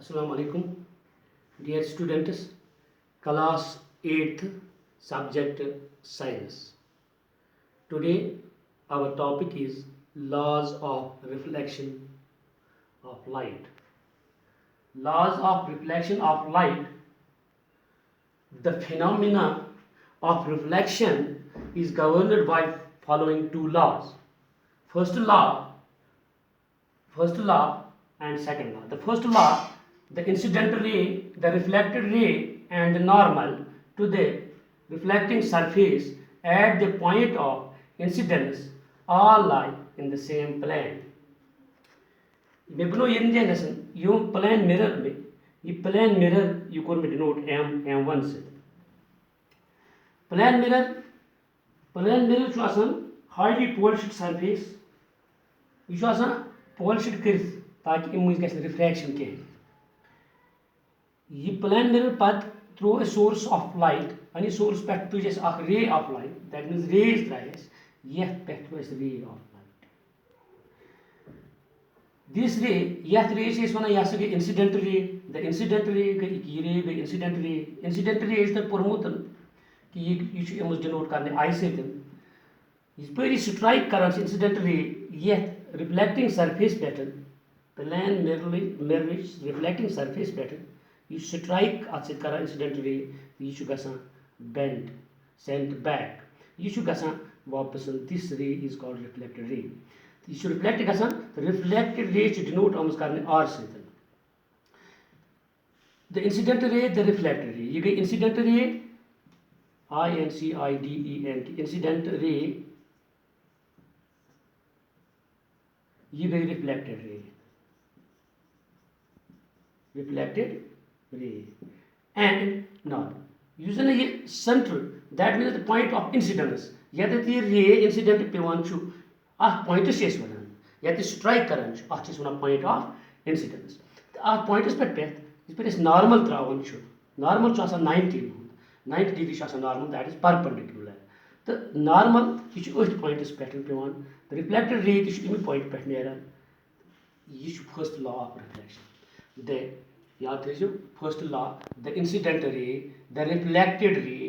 Assalamu alaikum, dear students, class 8th, subject science. Today our topic is laws of reflection of light. Laws of reflection of light. The phenomena of reflection is governed by following two laws. First law and second law. The first law, the incident ray, the reflected ray and the normal to the reflecting surface at the point of incidence all lie in the same plane. मे बनो ये plane mirror में ये plane mirror you core में denote M1 से plane mirror छो आसान highly polished surface ये छो आसान पॉलिश्ड कर ताकि इम गस रिफ्रैक्शन कह ये प्लेन मिरर पत throw a source of light अनि सोर्स पे तुझ ray of light that means rays त्रस ये पे रे ऑफ दिस रे यथ रे से वन यह गई इंसिडेंट रे द इंसिडेंट रे गई रे गई इंसिडेंट रे तक पोर्मुत कि यह डिनोट करने आई सत स्ट्राइक कर इंसिडेंट रे यथ रिफ्लेक्टिंग सरफेस पे प्लेन मिरर रिफ्लेक्टिंग सरफेस पे यह स्ट्राइक अत सर इंसिडेंट रे यह ग बेंड सेंट बैक यह ग वापस दिस रे इज कॉल्ड रिफ्लेक्टेड रे यह रिफ्लेक्ट ग रिफ्लेक्टेड रे डिनोट आम कर आर सत the incident ray the reflected ray यह गई incident ray INCIDENT incident ray यह गई reflected ray and not use ये centre that means the point of incidence यत यह रे इंसिडेंट पेवान अत पॉइंटस वन यत स्ट्राइक कर वन पॉइंट ऑफ इंसिडेंस अत पॉइंटस पे पे नॉर्मल त्रावान normal 90 degree normal that is perpendicular to normal यह अथ पॉइंटस पे पेवान रिफ्लेक्टेड रे तमिक पॉइंट पे नान यह first law of reflection the याद थो first law the incident ray the reflected ray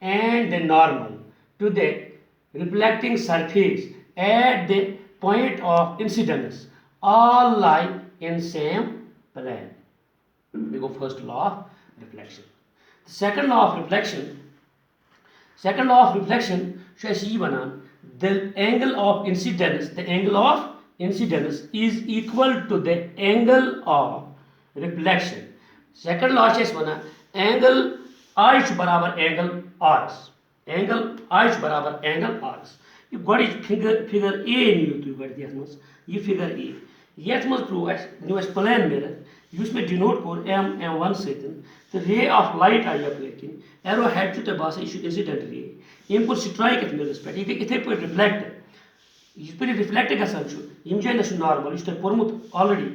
and the normal to the reflecting surface at the point of incidence all lie in same plane. We go first law of reflection. The second law of reflection says the angle of incidence is equal to the angle of reflection. Second law says angle I बराबर angle R. Angle I बराबर angle R. गो figure a नीव तुम गो figure a ये prove new plane mirror मे denote कोर M1 सत रे ऑफ लाइट आई यप एरो हेड तुम बसान यह इंसिडेंट रे यम कोर स्ट्राइक अथ मिररस पे गई इथे पे रिफ्लेक्ट यह पे रिफ्लेक्ट गम जाए ना नॉर्मल यह पोर्मुत ऑलरेडी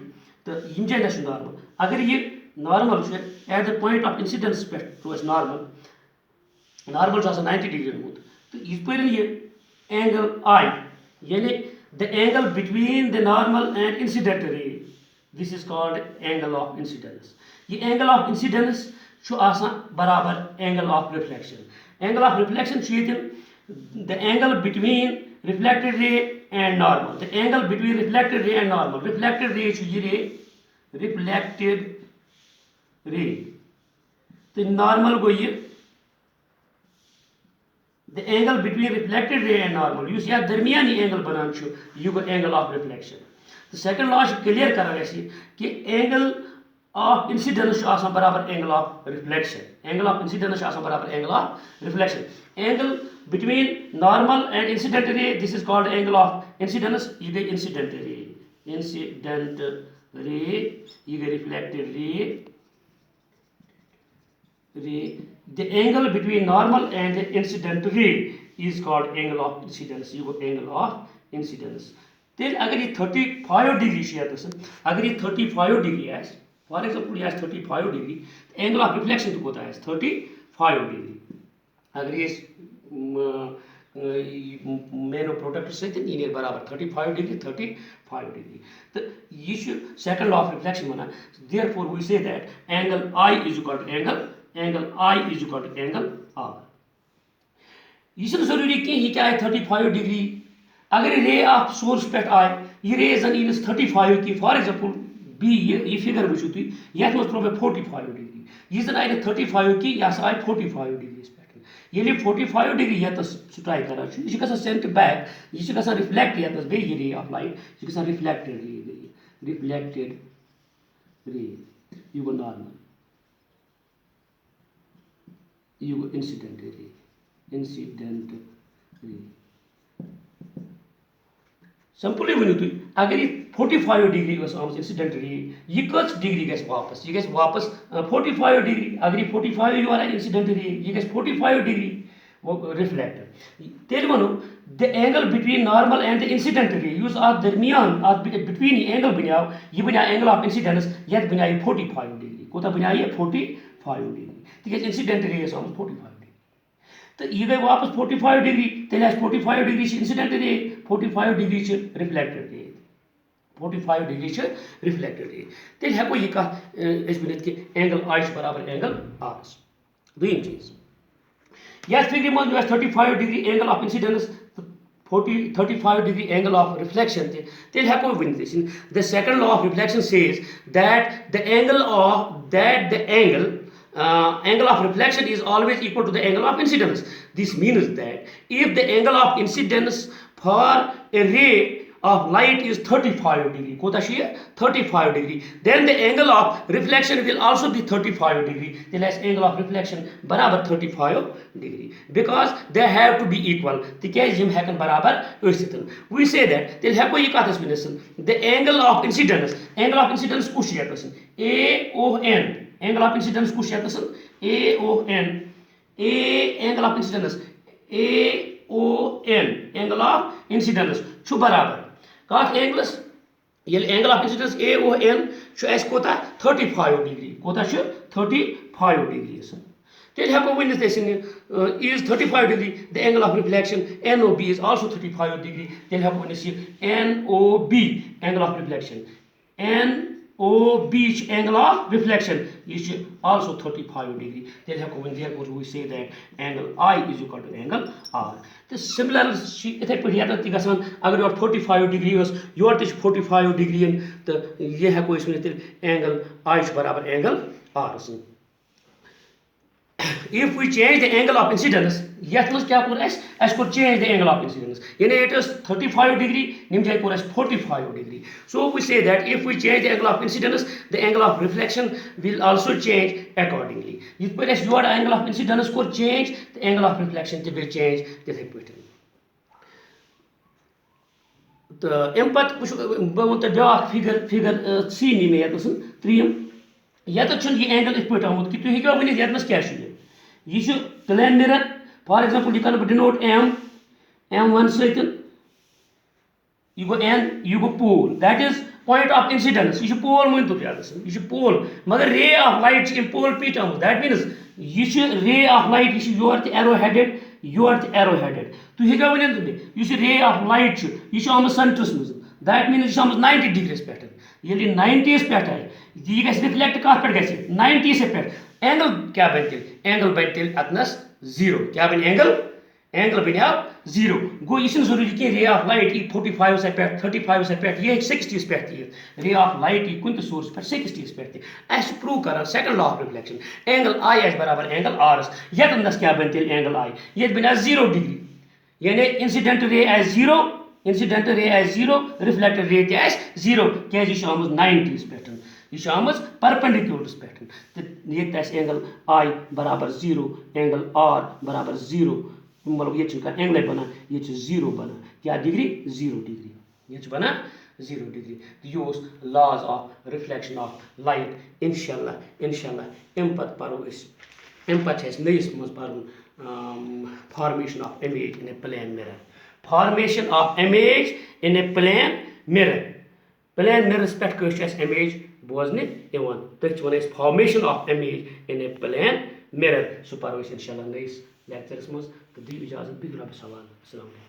तो यम जाए ना नॉर्मल अगर यह normal at the point of incidence पे रोज नॉर्मल 90 डिग्री रोमुत तो यह पे यह angle I यानी the angle between the normal and incident ray this is called angle of incidence ये angle of incidence बराबर angle of reflection the angle between reflected ray and normal the angle between reflected ray and normal reflected ray reflected ray तो normal गो ये the angle between reflected ray and normal you see दरमियानी angle बनान यह गो angle of reflection तो second law clear कर कि angle of incidence बराबर angle of reflection बराबर angle of reflection angle between normal and incident ray this is called angle of incidence यह गई incident ray यह गई reflected ray the angle between normal and the incident ray is called angle of incidence you got angle of incidence then agar ye 35 degree agar ye 35 degree as for example ye 35 degree the angle of reflection to kota है 35 degree agar ye मेनो product सहित यह बराबर 35 degree 35 degree तो यह second law of reflection one therefore we say that angle I is equal to angle I is equal to angle R यह जरूरी कह यह क्या 35 डिग्री अगर रे ऑफ सोर्स पे आए यह रे जन इन 35 की फॉर एग्जांपल बी यह फिगर वो तुम ये मज त्रो 45 डिग्री यह जन आए 35 की यह आए 45 डिग्री पे ये 45 डिग्री यतस स्ट्राइक करान यह सेंट बैक यह रिफ्लेक्ट यतस बे रे ऑफ लाइट यह रिफ्लेक्टेड रे रिफ्लेक्टेड रे यह गो नॉर्मल यह गो इंसिडेंट रे सिंपली वन तुम अगर यह 45 डिग्री आम इंसिडेंट रे यह कच डिग्री गई वापस 45 डिग्री अगर यह 45 योर इंसिडेंट रे यह गई 45 डिग्री रिफ्लेक्टेड तेल वनो the angle between normal and the incident रे यूज अत दरमियान अत बिटवीन एंगल बनियाव यह बनिया एंगल ऑफ इंसिडेंस ये बनिया 45 डिग्री कोता बनिया 45 डिग्री तक इंसिडेंट रे आम 45 तो यह गई वापस 45 डिग्री तेल 45 degree incident ray 45 degree reflected ray 45 degree reflected ray तेल हेको यह कत बनित कि एंगल आई बराबर एंगल आर दोम चीज ये फिगर मज 35 degree angle of incidence 35 degree angle of reflection तेल हेको वन the second law of reflection says that the angle angle of reflection is always equal to the angle of incidence. This means that if the angle of incidence for a ray of light is 35 degree, kota shia 35 degree, then the angle of reflection will also be 35 degree. The last angle of reflection barabar 35 degree because they have to be equal. Tikaz jim hekan barabar ursitan. We say that tel heko yikatas binasan. The angle of incidence kushia kasan AON. Angle of incidence कुछ AON angle of incidence AON angle of incidence छु बराबर कत angles ये angle of incidence AON छु S कोता 35 degree कोता छु 35 degree तेल हेको Vanit is 35 degree the angle of reflection NOB is also 35 degree तेल हेको Vanit NOB angle of reflection NOB angle of reflection is also 35 degree. Therefore, we say that angle I is equal to angle R. The similar, अगर 45 degree was, you are 45 degree and the angle I is बराबर angle R. If we change the angle of incidence, yet must could change the angle of incidence. It is 35 degree, nimjai as 45 degree. So we say that if we change the angle of incidence, the angle of reflection will also change accordingly. If your angle of incidence could change, the angle of reflection will change. The impact figure C ये angle इत पे आमुत कि तुम हेको one ये क्या यह plane mirror for example यह कर डिनोट M1 सत यह गो N यह गो pole that is point of incidence यह पोल मन तो यह पोल मगर रे ऑफ लाइट इन पोल पीट आमुत दैट मीन्स यह रे ऑफ लाइट यह योर एरो हेडेड तुम हेको वन रे ऑफ लाइट यह आमुत सेंटरस मज दैट मीन्स यह आमुत 90 डिग्री पे ये 90 पे आए यह गि रिफ्लेक्ट कत पे ग 90 से पे एंगल क्या बन एंगल बन तेल अतनस 0 क्या बन एंगल बनिया 0 गो यह जरूरी कि रे ऑफ लाइट यह 45 से पे 35 से पे यह 60 पे रे ऑफ लाइट यह कुछ सोर्स पे 60 पे अस प्रूव कर second law of reflection angle I S बराबर एंगल आर एस यतनस क्या बन तेल एंगल आई ये बनिया 0 डिग्री यानी incident ray as 0 incident ray as 0 reflected ray as 0 क्या यह आमुत 90 पे यह आमुत परपेंडिकुलरस पे ये एंगल आई बराबर 0 एंगल आर बराबर 0 मतलब ये एंगल बना ये 0 बना क्या डिग्री 0 डिग्री ये बना 0 डिग्री यह laws of reflection of light इंशाल्लाह अम पे पो नईस मज पर्न formation of image in a plane mirror formation of image in a plane mirrors पे इमेज बोजने तथ वन formation of image in a plane mirror सह पो इंशाल्लाह नईस लेक्चरस मज तो दी इजाजत बिह रब सवाल। अस्सलाम वालेकुम।